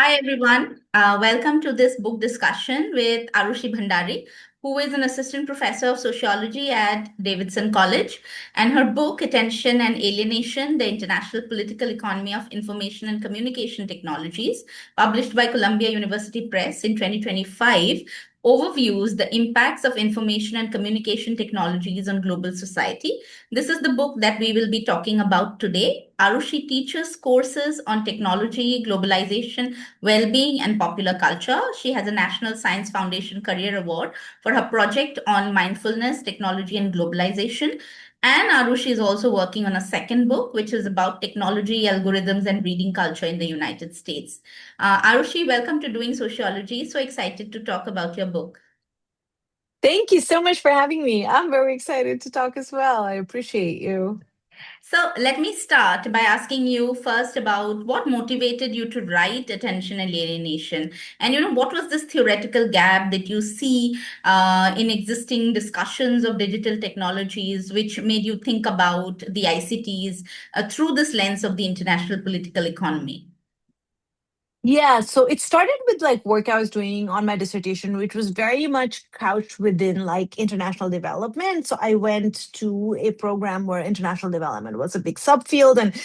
Hi everyone. Welcome to this book discussion with Aarushi Bhandari, who is an assistant professor of sociology at Davidson College. And her book, Attention and Alienation: The International Political Economy of Information and Communication Technologies, published by Columbia University Press in 2025, overviews the impacts of information and communication technologies on global society. This is the book that we will be talking about today. Arushi teaches courses on technology, globalization, well-being, and popular culture. She has a National Science Foundation Career Award for her project on mindfulness, technology, and globalization. And Arushi is also working on a second book, which is about technology, algorithms, and reading culture in the United States. Arushi, welcome to Doing Sociology. So excited to talk about your book. Thank you so much for having me. I'm very excited to talk as well. I appreciate you. So let me start by asking you first about what motivated you to write Attention and Alienation. And what was this theoretical gap that you see in existing discussions of digital technologies, which made you think about the ICTs through this lens of the international political economy? Yeah, so it started with like work I was doing on my dissertation, which was very much couched within like international development. So I went to a program where international development was a big subfield. And,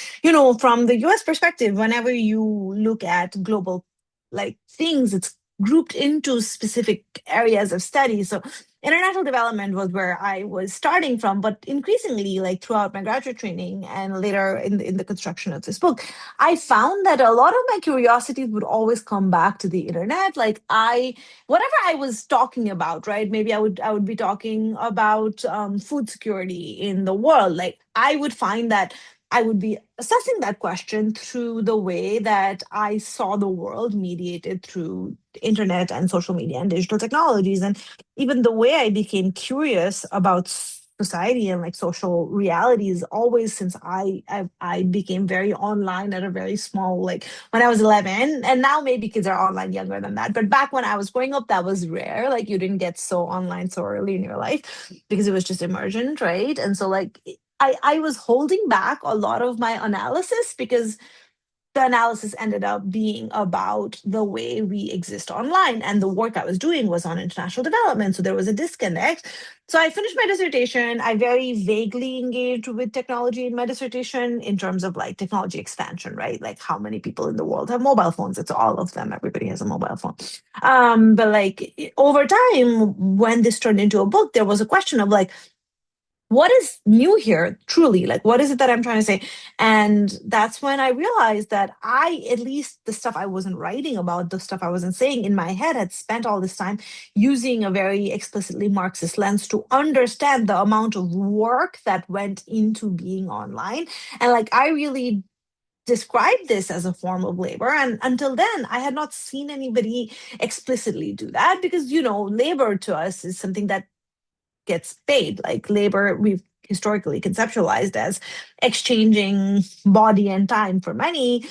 from the US perspective, whenever you look at global like things, it's grouped into specific areas of study. So international development was where I was starting from, but increasingly, like throughout my graduate training and later in the construction of this book, I found that a lot of my curiosities would always come back to the internet. Whatever I was talking about, right? Maybe I would be talking about food security in the world. Like I would find that I would be assessing that question through the way that I saw the world mediated through internet and social media and digital technologies. And even the way I became curious about society and like social realities always since I became very online at a very small, like when I was 11. And now maybe kids are online younger than that, but back when I was growing up that was rare. Like you didn't get so online so early in your life because it was just emergent, right? And so like I was holding back a lot of my analysis because the analysis ended up being about the way we exist online. And the work I was doing was on international development. So there was a disconnect. So I finished my dissertation. I very vaguely engaged with technology in my dissertation in terms of like technology expansion, right? Like how many people in the world have mobile phones? It's all of them. Everybody has a mobile phone. But like over time, when this turned into a book, there was a question of like, what is new here truly, like what is it that I'm trying to say? And that's when I realized that at least the stuff I wasn't writing about, the stuff I wasn't saying in my head, had spent all this time using a very explicitly Marxist lens to understand the amount of work that went into being online. And like I really described this as a form of labor, and until then I had not seen anybody explicitly do that because labor to us is something that gets paid. Like labor, we've historically conceptualized as exchanging body and time for money.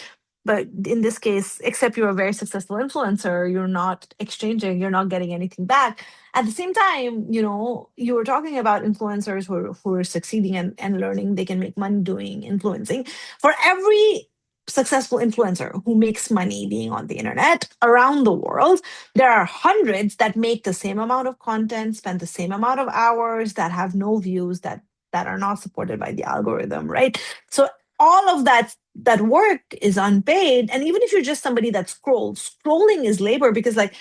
But in this case, except you're a very successful influencer, you're not exchanging, you're not getting anything back. At the same time, you were talking about influencers who are succeeding and learning they can make money doing influencing. For every successful influencer who makes money being on the internet around the world, there are hundreds that make the same amount of content, spend the same amount of hours, that have no views, that are not supported by the algorithm, right? So all of that work is unpaid. And even if you're just somebody that scrolling is labor because like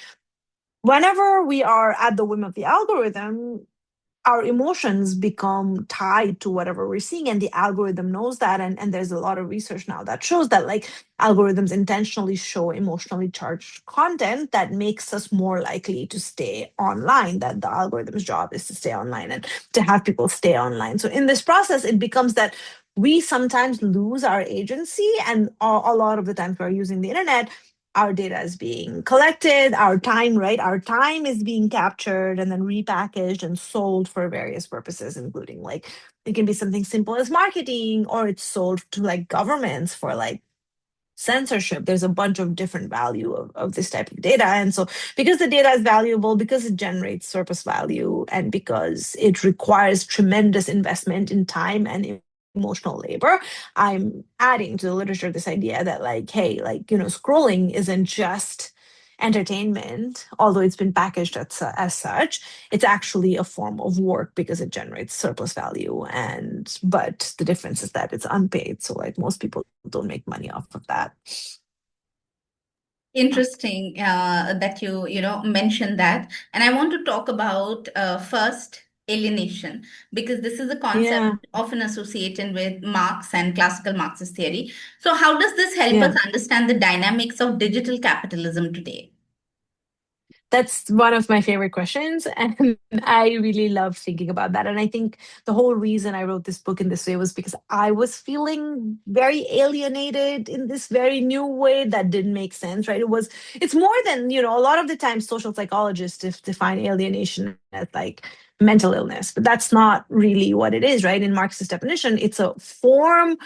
whenever we are at the whim of the algorithm, our emotions become tied to whatever we're seeing, and the algorithm knows that. And there's a lot of research now that shows that like algorithms intentionally show emotionally charged content that makes us more likely to stay online, that the algorithm's job is to stay online and to have people stay online. So in this process it becomes that we sometimes lose our agency, and a lot of the times we're using the internet, our data is being collected, our time, right? Our time is being captured and then repackaged and sold for various purposes, including like it can be something simple as marketing, or it's sold to like governments for like censorship. There's a bunch of different value of this type of data. And so because the data is valuable, because it generates surplus value, and because it requires tremendous investment in time and emotional labor. I'm adding to the literature this idea that, like, hey, like, scrolling isn't just entertainment, although it's been packaged as such. It's actually a form of work because it generates surplus value. And, but the difference is that it's unpaid. So, like, most people don't make money off of that. Interesting that you mentioned that, and I want to talk about first alienation, because this is a concept Yeah. often associated with Marx and classical Marxist theory. So, how does this help Yeah. us understand the dynamics of digital capitalism today? That's one of my favorite questions. And I really love thinking about that. And I think the whole reason I wrote this book in this way was because I was feeling very alienated in this very new way that didn't make sense, right? It's more than, a lot of the time social psychologists define alienation as like mental illness, but that's not really what it is, right? In Marxist definition, it's a form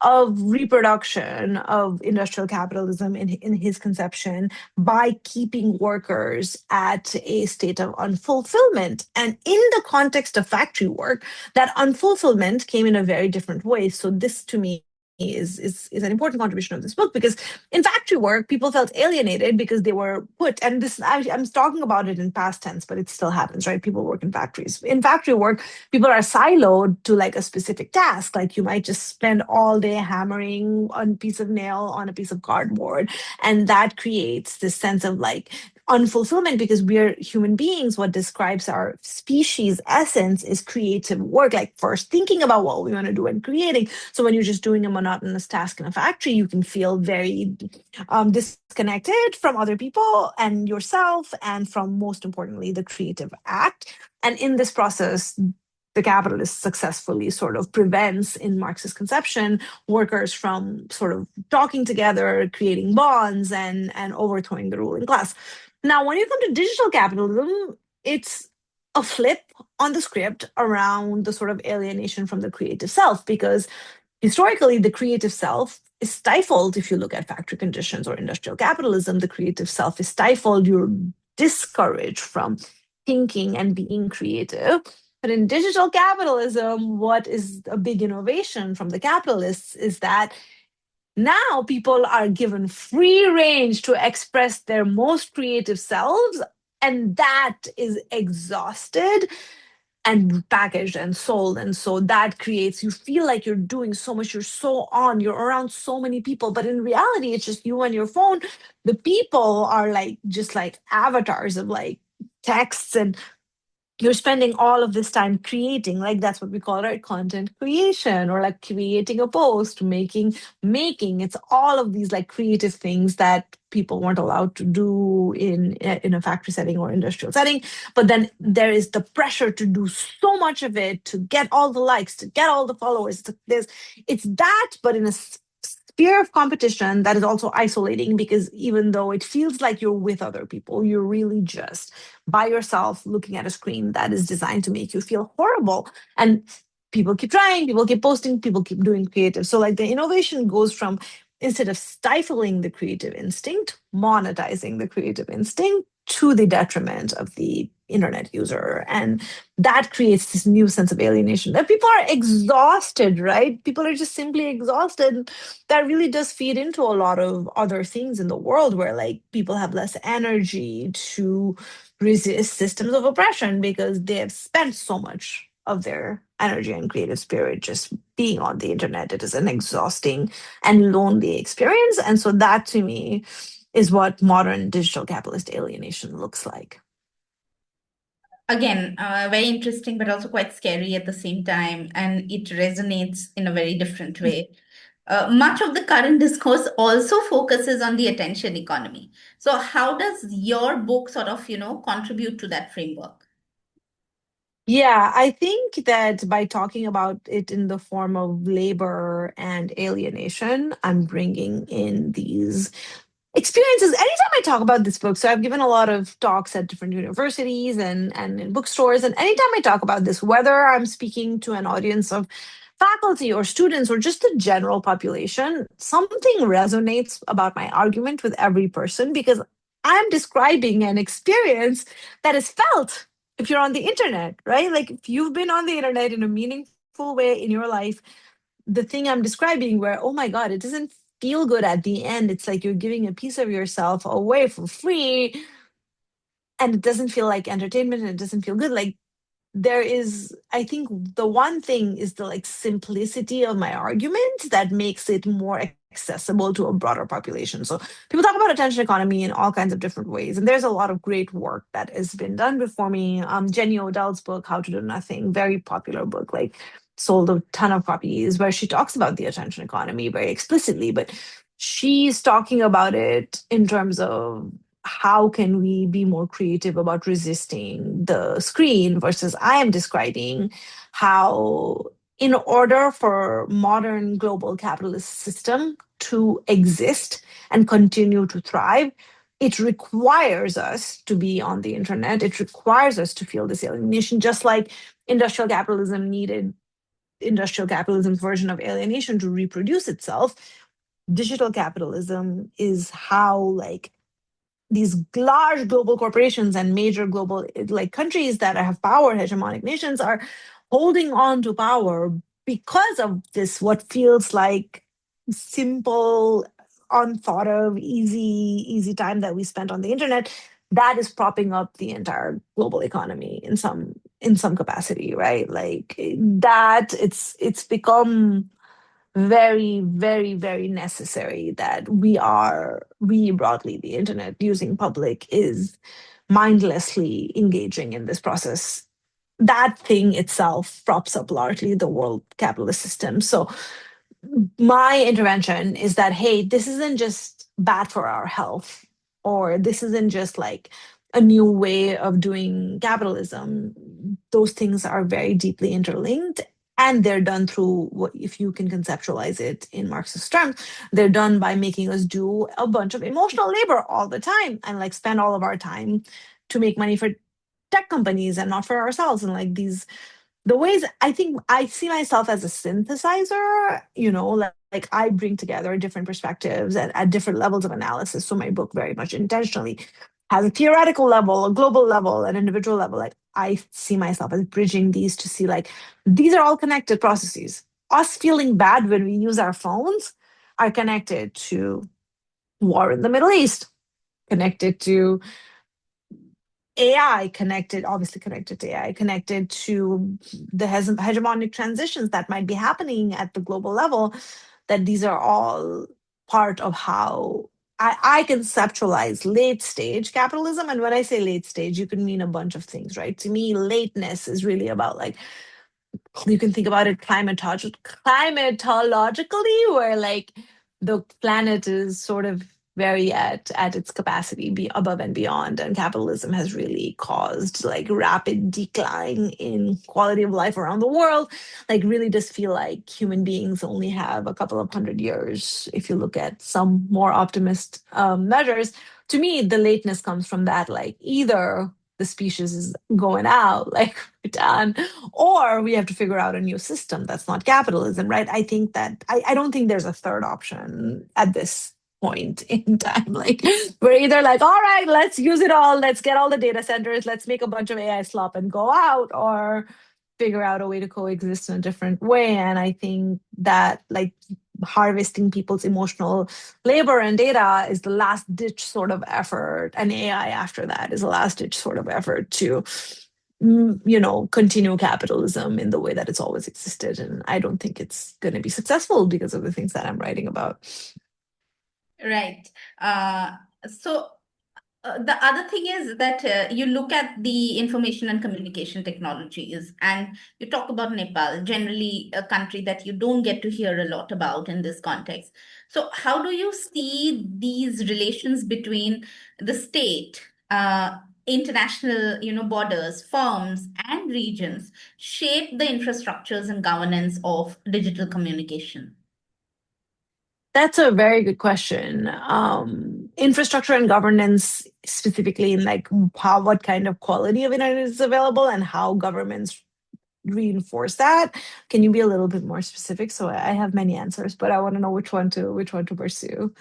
of reproduction of industrial capitalism in his conception by keeping workers at a state of unfulfillment. And in the context of factory work, that unfulfillment came in a very different way. So this to me is an important contribution of this book, because in factory work people felt alienated because they were put, and this I'm talking about it in past tense, but it still happens, right? People work in factories. In factory work, people are siloed to like a specific task. Like you might just spend all day hammering on a piece of nail on a piece of cardboard, and that creates this sense of like unfulfillment, because we're human beings. What describes our species essence is creative work, like first thinking about what we want to do and creating. So when you're just doing a monotonous task in a factory, you can feel very disconnected from other people and yourself, and from, most importantly, the creative act. And in this process, the capitalist successfully sort of prevents, in Marxist conception, workers from sort of talking together, creating bonds, and overthrowing the ruling class. Now, when you come to digital capitalism, it's a flip on the script around the sort of alienation from the creative self, because historically the creative self is stifled. If you look at factory conditions or industrial capitalism, the creative self is stifled. You're discouraged from thinking and being creative. But in digital capitalism, what is a big innovation from the capitalists is that now people are given free range to express their most creative selves, and that is exhausted and packaged and sold. And so that creates, you feel like you're doing so much, you're so on, you're around so many people, but in reality it's just you and your phone. The people are like just like avatars of like texts, and you're spending all of this time creating, like that's what we call, right, content creation, or like creating a post, making it's all of these like creative things that people weren't allowed to do in a factory setting or industrial setting. But then there is the pressure to do so much of it, to get all the likes, to get all the followers. It's that, but in a sphere of competition that is also isolating, because even though it feels like you're with other people, you're really just by yourself looking at a screen that is designed to make you feel horrible. And people keep trying, people keep posting, people keep doing creative. So, like, the innovation goes from, instead of stifling the creative instinct, monetizing the creative instinct to the detriment of the internet user. And that creates this new sense of alienation that people are exhausted, right? People are just simply exhausted. That really does feed into a lot of other things in the world, where like people have less energy to resist systems of oppression because they have spent so much of their energy and creative spirit just being on the internet. It is an exhausting and lonely experience. And so that to me is what modern digital capitalist alienation looks like. Again, very interesting, but also quite scary at the same time, and it resonates in a very different way. Much of the current discourse also focuses on the attention economy. So, how does your book sort of, contribute to that framework? Yeah, I think that by talking about it in the form of labor and alienation, I'm bringing in these experiences. Anytime I talk about this book, so I've given a lot of talks at different universities and in bookstores, and anytime I talk about this, whether I'm speaking to an audience of faculty or students or just the general population, something resonates about my argument with every person, because I'm describing an experience that is felt if you're on the internet, right? Like if you've been on the internet in a meaningful way in your life, the thing I'm describing, where, oh my God, it doesn't feel good at the end. It's like you're giving a piece of yourself away for free, and it doesn't feel like entertainment, and it doesn't feel good. Like, there is, I think the one thing is the like simplicity of my argument that makes it more accessible to a broader population. So people talk about attention economy in all kinds of different ways, and there's a lot of great work that has been done before me. Jenny Odell's book, How to Do Nothing, very popular book, like sold a ton of copies, where she talks about the attention economy very explicitly, but she's talking about it in terms of how can we be more creative about resisting the screen, versus I am describing how, in order for modern global capitalist system to exist and continue to thrive, it requires us to be on the internet. It requires us to feel this alienation, just like industrial capitalism needed industrial capitalism's version of alienation to reproduce itself. Digital capitalism is how, like, these large global corporations and major global, like, countries that have power, hegemonic nations, are holding on to power because of this, what feels like simple, unthought of, easy time that we spent on the internet, that is propping up the entire global economy in some capacity, right? Like, that it's become very necessary that we broadly, the internet using public, is mindlessly engaging in this process. That thing itself props up largely the world capitalist system. So my intervention is that, hey, this isn't just bad for our health, or this isn't just like a new way of doing capitalism. Those things are very deeply interlinked, and they're done through what, if you can conceptualize it in Marxist terms, they're done by making us do a bunch of emotional labor all the time, and like spend all of our time to make money for tech companies and not for ourselves. And like, these, the ways I think I see myself as a synthesizer, like I bring together different perspectives at different levels of analysis. So my book very much intentionally has a theoretical level, a global level, an individual level. Like, I see myself as bridging these to see, like, these are all connected processes. Us feeling bad when we use our phones are connected to war in the Middle East, connected to AI, connected, obviously connected to AI, connected to the hegemonic transitions that might be happening at the global level, that these are all part of how I conceptualize late stage capitalism. And when I say late stage, you can mean a bunch of things, right? To me, lateness is really about, like, you can think about it climatologically, where like the planet is sort of very at its capacity, be above and beyond, and capitalism has really caused like rapid decline in quality of life around the world. Like, really does feel like human beings only have a couple of 100 years if you look at some more optimist measures. To me, the lateness comes from that, like, either the species is going out, like, we're done, or we have to figure out a new system that's not capitalism, right? I think that I don't think there's a third option at this point in time. Like, we're either like, all right, let's use it all, let's get all the data centers, let's make a bunch of AI slop and go out, or figure out a way to coexist in a different way. And I think that, like, harvesting people's emotional labor and data is the last ditch sort of effort, and AI after that is the last ditch sort of effort to continue capitalism in the way that it's always existed. And I don't think it's going to be successful because of the things that I'm writing about. Right. Uh, so the other thing is that you look at the information and communication technologies, and you talk about Nepal, generally a country that you don't get to hear a lot about in this context. So, how do you see these relations between the state, international, borders, firms, and regions shape the infrastructures and governance of digital communication? That's a very good question. Infrastructure and governance, specifically in like what kind of quality of internet is available and how governments reinforce that. Can you be a little bit more specific? So I have many answers, but I want to know which one to pursue.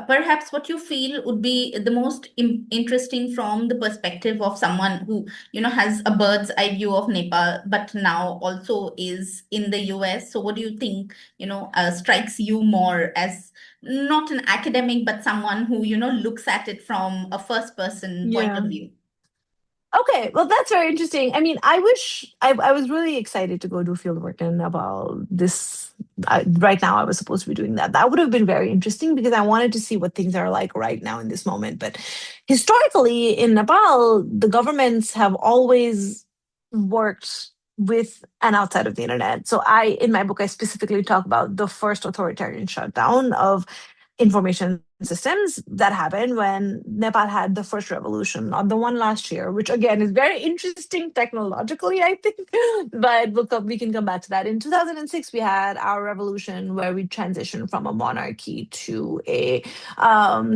perhaps what you feel would be the most interesting from the perspective of someone who, has a bird's eye view of Nepal, but now also is in the US. So what do you think, strikes you more as not an academic, but someone who, looks at it from a first person point of Yeah. view? Okay, well, that's very interesting. I mean, I wish I was really excited to go do field work in Nepal. Right now, I was supposed to be doing that. That would have been very interesting because I wanted to see what things are like right now in this moment. But historically, in Nepal, the governments have always worked with and outside of the internet. So in my book, I specifically talk about the first authoritarian shutdown of information systems that happened when Nepal had the first revolution, not the one last year, which again is very interesting technologically, I think. But we can come back to that. In 2006, we had our revolution where we transitioned from a monarchy to a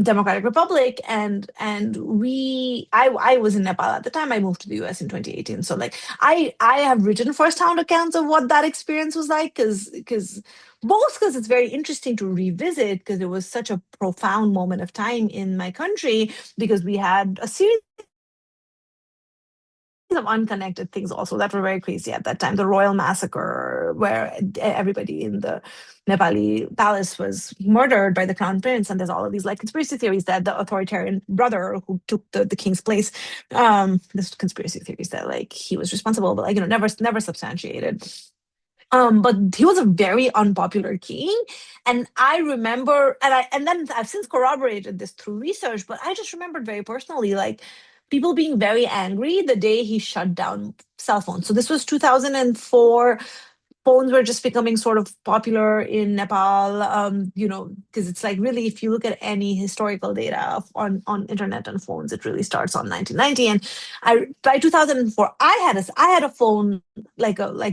democratic republic, and I was in Nepal at the time. I moved to the US in 2018, so like I have written firsthand accounts of what that experience was like because it's very interesting to revisit because it was such a profound moment of time in my country because we had a series of unconnected things also that were very crazy at that time. The royal massacre, where everybody in the Nepali palace was murdered by the crown prince, and there's all of these like conspiracy theories that the authoritarian brother who took the king's place, this conspiracy theories that like he was responsible, but like never substantiated. But he was a very unpopular king, and I remember, and then I've since corroborated this through research, but I just remembered very personally, like people being very angry the day he shut down cell phones. So this was 2004. Phones were just becoming sort of popular in Nepal, because it's like really, if you look at any historical data on internet and phones, it really starts on 1990. And by 2004, I had a phone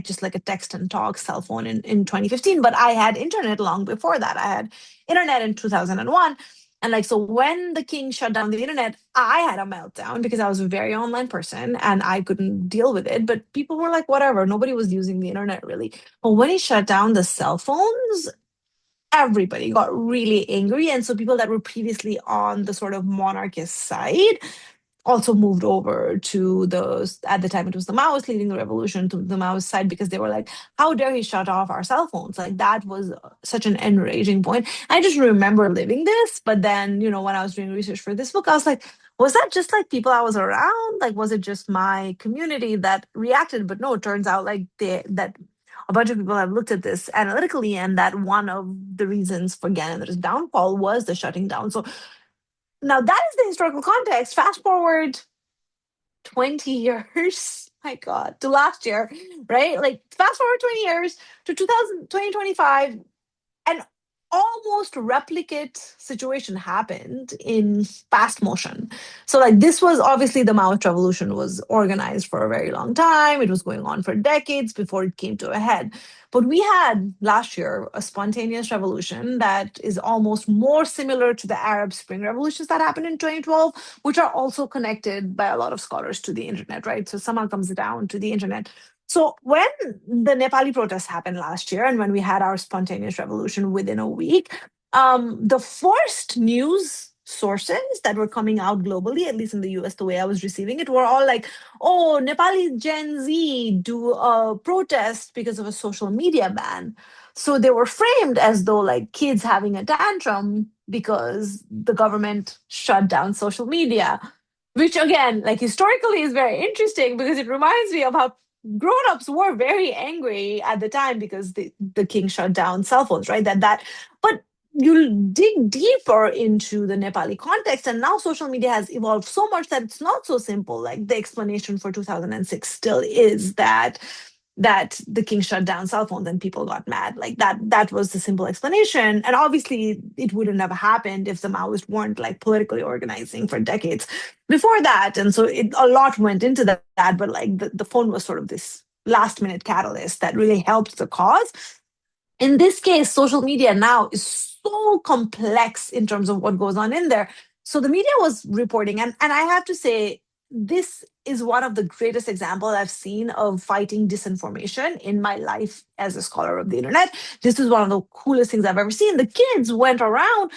just like a text and talk cell phone in 2015, but I had internet long before that. I had internet in 2001. And like, so when the king shut down the internet, I had a meltdown because I was a very online person and I couldn't deal with it. But people were like, whatever, nobody was using the internet really. But when he shut down the cell phones, everybody got really angry. And so people that were previously on the sort of monarchist side also moved over to at the time it was the Maoists leading the revolution, to the Maoist side, because they were like, how dare he shut off our cell phones? Like that was such an enraging point. I just remember living this, but then, when I was doing research for this book, I was like, was that just like people I was around? Like, was it just my community that reacted? But no, it turns out like that a bunch of people have looked at this analytically, and that one of the reasons for Ganymede's downfall was the shutting down. So now that is the historical context. Fast forward 20 years, my God, to last year, right? Like fast forward 20 years to 2025, an almost replicate situation happened in fast motion. So like this was obviously the Maoist revolution was organized for a very long time. It was going on for decades before it came to a head. But we had last year a spontaneous revolution that is almost more similar to the Arab Spring revolutions that happened in 2012, which are also connected by a lot of scholars to the internet, right? So somehow comes down to the internet. So when the Nepali protests happened last year, and when we had our spontaneous revolution within a week, the first news sources that were coming out globally, at least in the US, the way I was receiving it, were all like, "Oh, Nepali Gen Z do a protest because of a social media ban." So they were framed as though like kids having a tantrum because the government shut down social media, which again, like historically, is very interesting because it reminds me of how grown-ups were very angry at the time because the king shut down cell phones, right? But you dig deeper into the Nepali context, and now social media has evolved so much that it's not so simple. Like the explanation for 2006 still is that the king shut down cell phones and people got mad. Like that was the simple explanation. And obviously it wouldn't have happened if the Maoists weren't like politically organizing for decades before that. And so a lot went into that, but like the phone was sort of this last minute catalyst that really helped the cause. In this case, social media now is so complex in terms of what goes on in there. So the media was reporting, and I have to say, this is one of the greatest examples I've seen of fighting disinformation in my life as a scholar of the internet. This is one of the coolest things I've ever seen. The kids went around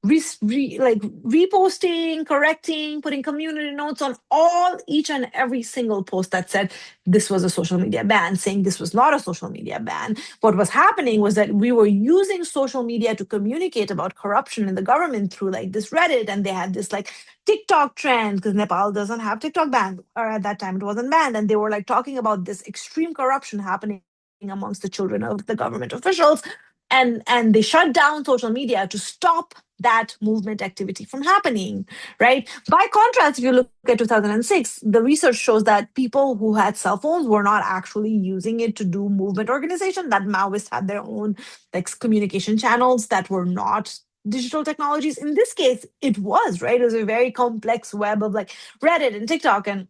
like reposting, correcting, putting community notes on all each and every single post that said this was a social media ban, saying this was not a social media ban. What was happening was that we were using social media to communicate about corruption in the government through like this Reddit, and they had this like TikTok trend because Nepal doesn't have TikTok banned, or at that time it wasn't banned, and they were like talking about this extreme corruption happening amongst the children of the government officials, and they shut down social media to stop that movement activity from happening, right? By contrast, if you look at 2006, the research shows that people who had cell phones were not actually using it to do movement organization, that Maoists had their own like communication channels that were not digital technologies. In this case, it was, right? It was a very complex web of like Reddit and TikTok and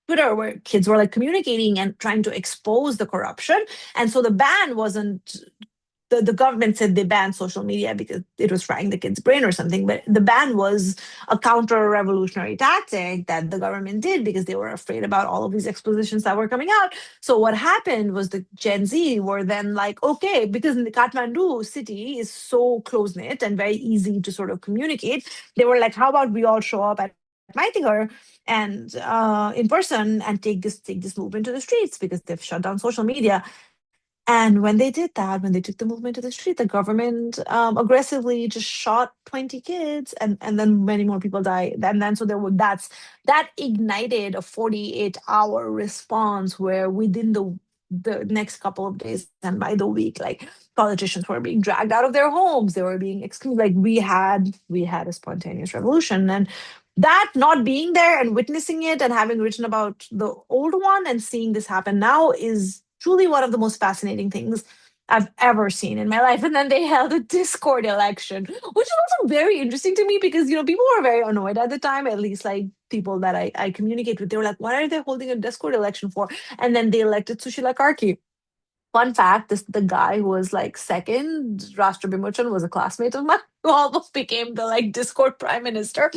Twitter where kids were like communicating and trying to expose the corruption. And so the ban wasn't the government said they banned social media because it was frying the kids' brain or something. But the ban was a counter revolutionary tactic that the government did because they were afraid about all of these expositions that were coming out. So what happened was the Gen Z were then like, okay, because in the Kathmandu city is so close knit and very easy to sort of communicate, they were like, how about we all show up at Maitigar and in person and take this movement to the streets because they've shut down social media. And when they did that, when they took the movement to the street, the government aggressively just shot 20 kids, and then many more people died. And then so there were that ignited a 48-hour response where within the next couple of days and by the week, like politicians were being dragged out of their homes, they were being excluded. Like we had a spontaneous revolution, and that not being there and witnessing it and having written about the old one and seeing this happen now is truly one of the most fascinating things I've ever seen in my life. And then they held a Discord election, which is also very interesting to me because, people were very annoyed at the time, at least like people that I communicate with. They were like, what are they holding a Discord election for? And then they elected Sushila Karki. Fun fact, the guy who was like second, Rashtra Bimochan, was a classmate of mine who almost became the like Discord prime minister.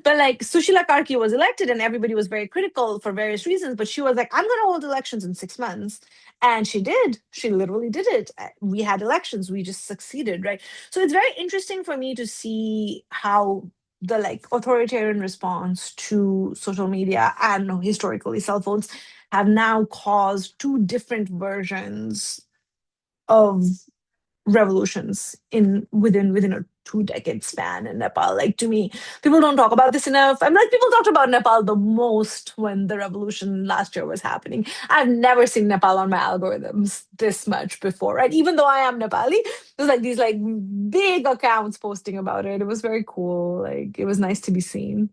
But like Sushila Karki was elected and everybody was very critical for various reasons. But she was like, I'm going to hold elections in 6 months. And she did. She literally did it. We had elections. We just succeeded, right? So it's very interesting for me to see how the like authoritarian response to social media and historically cell phones have now caused two different versions of revolutions in within a 2 decade span in Nepal. Like to me, people don't talk about this enough. I'm like people talked about Nepal the most when the revolution last year was happening. I've never seen Nepal on my algorithms this much before, right? Even though I am Nepali, there's like these like big accounts posting about it. It was very cool. Like it was nice to be seen.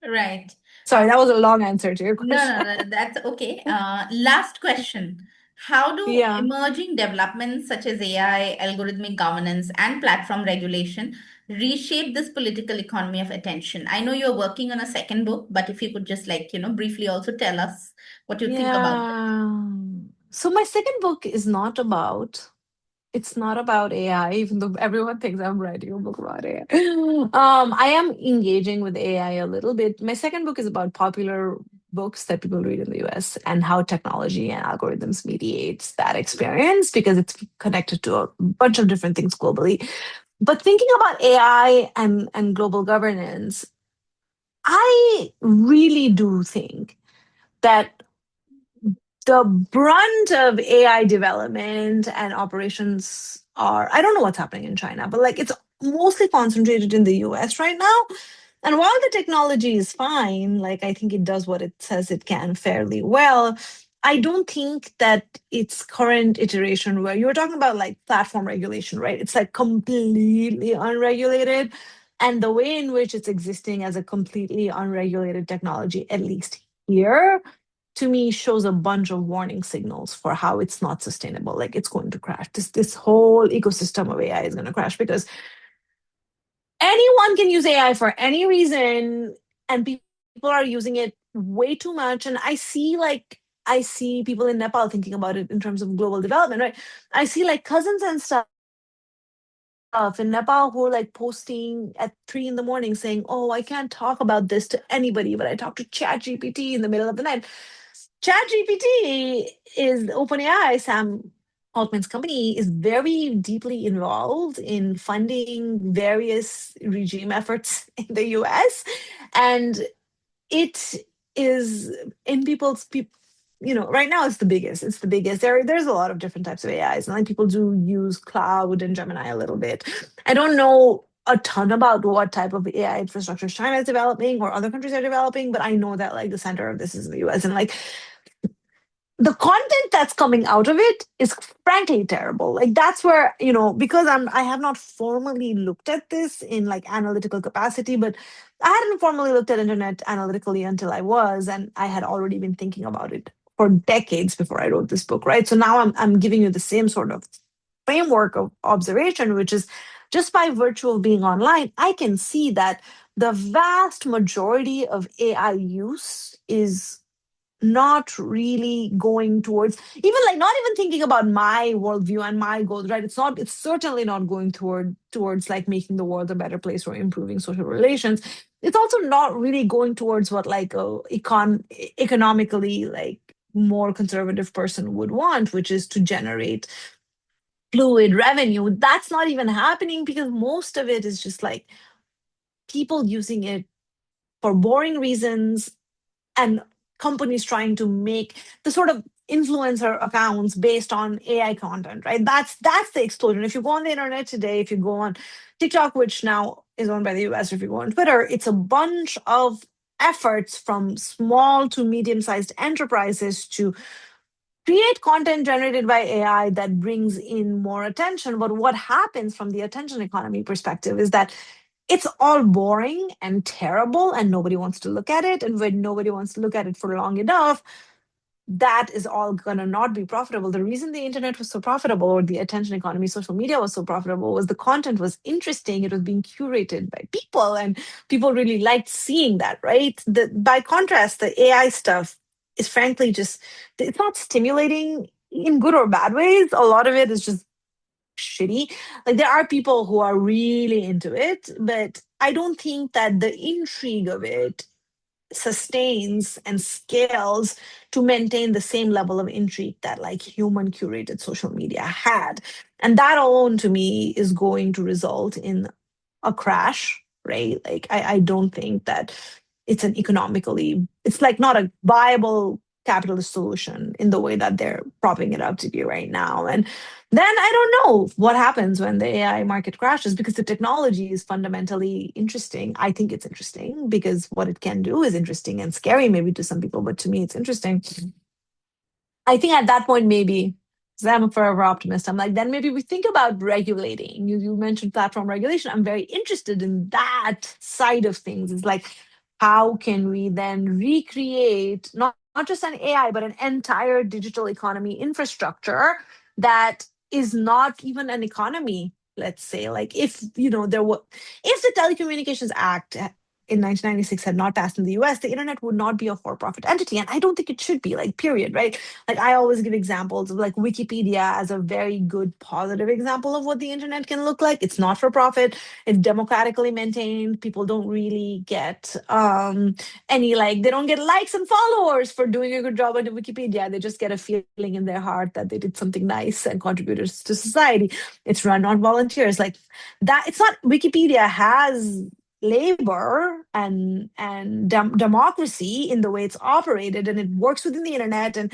Right. Sorry, that was a long answer to your No, question. no, no, that's okay. Last question. How do Yeah. emerging developments such as AI, algorithmic governance, and platform regulation reshape this political economy of attention? I know you're working on a second book, but if you could just briefly also tell us what you think about it. Yeah. So my second book is not about it's not about AI, even though everyone thinks I'm writing a book about AI. I am engaging with AI a little bit. My second book is about popular books that people read in the US and how technology and algorithms mediates that experience because it's connected to a bunch of different things globally. But thinking about AI and global governance, I really do think that the brunt of AI development and operations I don't know what's happening in China, but like it's mostly concentrated in the US right now. And while the technology is fine, like I think it does what it says it can fairly well, I don't think that its current iteration, where you were talking about like platform regulation, right? It's like completely unregulated. And the way in which it's existing as a completely unregulated technology, at least here, to me shows a bunch of warning signals for how it's not sustainable. Like it's going to crash. This whole ecosystem of AI is going to crash because anyone can use AI for any reason, and people are using it way too much. And I see people in Nepal thinking about it in terms of global development, right? I see like cousins and stuff in Nepal who are like posting at 3 in the morning saying, "Oh, I can't talk about this to anybody, but I talk to ChatGPT in the middle of the night." ChatGPT is OpenAI, Sam. Altman's company is very deeply involved in funding various regime efforts in the US. And it is in right now it's the biggest. It's the biggest. There's a lot of different types of AIs, and like people do use Cloud and Gemini a little bit. I don't know a ton about what type of AI infrastructure China is developing or other countries are developing, but I know that like the center of this is in the US. And like the content that's coming out of it is frankly terrible. Like that's where, because I have not formally looked at this in like analytical capacity, but I hadn't formally looked at internet analytically until I was, and I had already been thinking about it for decades before I wrote this book, right? So now I'm giving you the same sort of framework of observation, which is just by virtue of being online, I can see that the vast majority of AI use is not really going towards, even like not even thinking about my worldview and my goals, right? It's certainly not going towards like making the world a better place or improving social relations. It's also not really going towards what like economically like more conservative person would want, which is to generate fluid revenue. That's not even happening because most of it is just like people using it for boring reasons, and companies trying to make the sort of influencer accounts based on AI content, right? That's the explosion. If you go on the internet today, if you go on TikTok, which now is owned by the US, or if you go on Twitter, it's a bunch of efforts from small to medium-sized enterprises to create content generated by AI that brings in more attention. But what happens from the attention economy perspective is that it's all boring and terrible and nobody wants to look at it. And when nobody wants to look at it for long enough, that is all going to not be profitable. The reason the internet was so profitable, or the attention economy, social media was so profitable, was the content was interesting. It was being curated by people, and people really liked seeing that, right? By contrast, the AI stuff is frankly just, it's not stimulating in good or bad ways. A lot of it is just shitty. Like there are people who are really into it, but I don't think that the intrigue of it sustains and scales to maintain the same level of intrigue that like human curated social media had. And that alone to me is going to result in a crash, right? Like I don't think that it's like not a viable capitalist solution in the way that they're propping it up to be right now. And then I don't know what happens when the AI market crashes, because the technology is fundamentally interesting. I think it's interesting because what it can do is interesting and scary maybe to some people, but to me it's interesting. I think at that point, maybe, because I'm a forever optimist, I'm like, then maybe we think about regulating. You mentioned platform regulation. I'm very interested in that side of things. It's like, how can we then recreate not just an AI, but an entire digital economy infrastructure that is not even an economy? Let's say, like, if the Telecommunications Act in 1996 had not passed in the US, the internet would not be a for profit entity. And I don't think it should be, like, period, right? Like, I always give examples of like Wikipedia as a very good positive example of what the internet can look like. It's not for profit, it's democratically maintained. People don't really get they don't get likes and followers for doing a good job on Wikipedia. They just get a feeling in their heart that they did something nice and contributed to society. It's run on volunteers. Like that, it's not, Wikipedia has labor and democracy in the way it's operated, and it works within the internet. And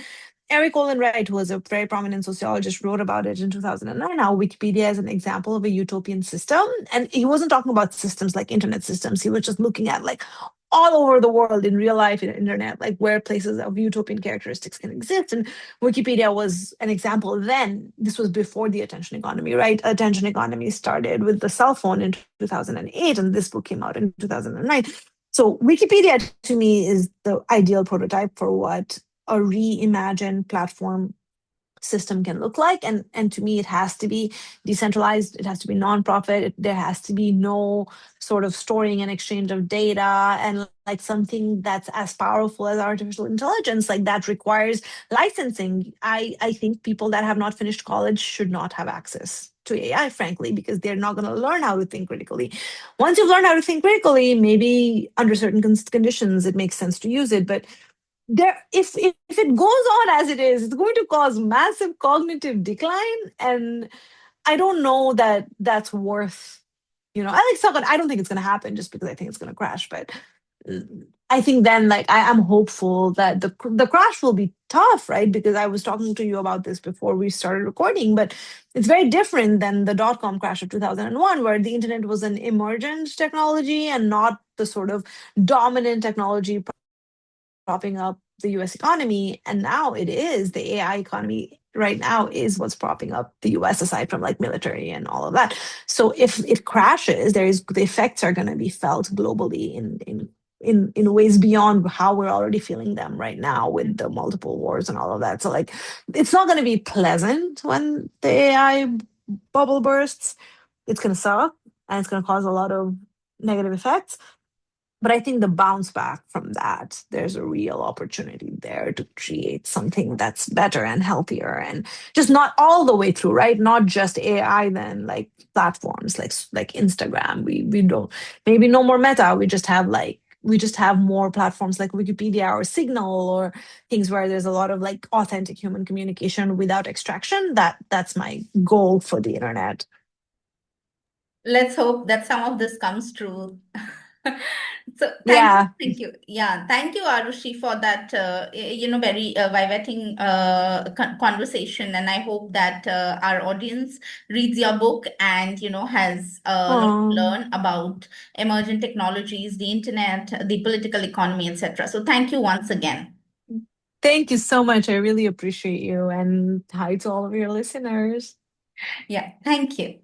Eric Olin Wright, who was a very prominent sociologist, wrote about it in 2009, how Wikipedia is an example of a utopian system. And he wasn't talking about systems like internet systems. He was just looking at like all over the world in real life in the internet, like where places of utopian characteristics can exist. And Wikipedia was an example then. This was before the attention economy, right? Attention economy started with the cell phone in 2008, and this book came out in 2009. So Wikipedia to me is the ideal prototype for what a reimagined platform system can look like. And to me, it has to be decentralized, it has to be nonprofit, there has to be no sort of storing and exchange of data, and like something that's as powerful as artificial intelligence, like that requires licensing. I think people that have not finished college should not have access to AI, frankly, because they're not going to learn how to think critically. Once you've learned how to think critically, maybe under certain conditions it makes sense to use it. But if it goes on as it is, it's going to cause massive cognitive decline, and I don't know that that's worth, I like stuff, I don't think it's going to happen just because I think it's going to crash. But I think then, like, I'm hopeful that the crash will be tough, right? Because I was talking to you about this before we started recording, but it's very different than the dot-com crash of 2001, where the internet was an emergent technology and not the sort of dominant technology propping up the US economy. And now it is the AI economy right now is what's propping up the US, aside from like military and all of that. So if it crashes, the effects are going to be felt globally in ways beyond how we're already feeling them right now with the multiple wars and all of that. So like it's not going to be pleasant when the AI bubble bursts. It's going to suck and it's going to cause a lot of negative effects. But I think the bounce back from that, there's a real opportunity there to create something that's better and healthier, and just not all the way through, right? Not just AI, then like platforms like Instagram. We don't, maybe no more Meta. We just have more platforms like Wikipedia or Signal, or things where there's a lot of like authentic human communication without extraction. That's my goal for the internet. Let's hope that some of this comes true. So Yeah. thank you. Yeah, thank you, Arushi, for that, very riveting conversation. And I hope that our audience reads your book and, has a lot to Oh. learn about emerging technologies, the internet, the political economy, etc. So thank you once again. Thank you so much. I really appreciate you. And hi to all of your listeners. Yeah, thank you.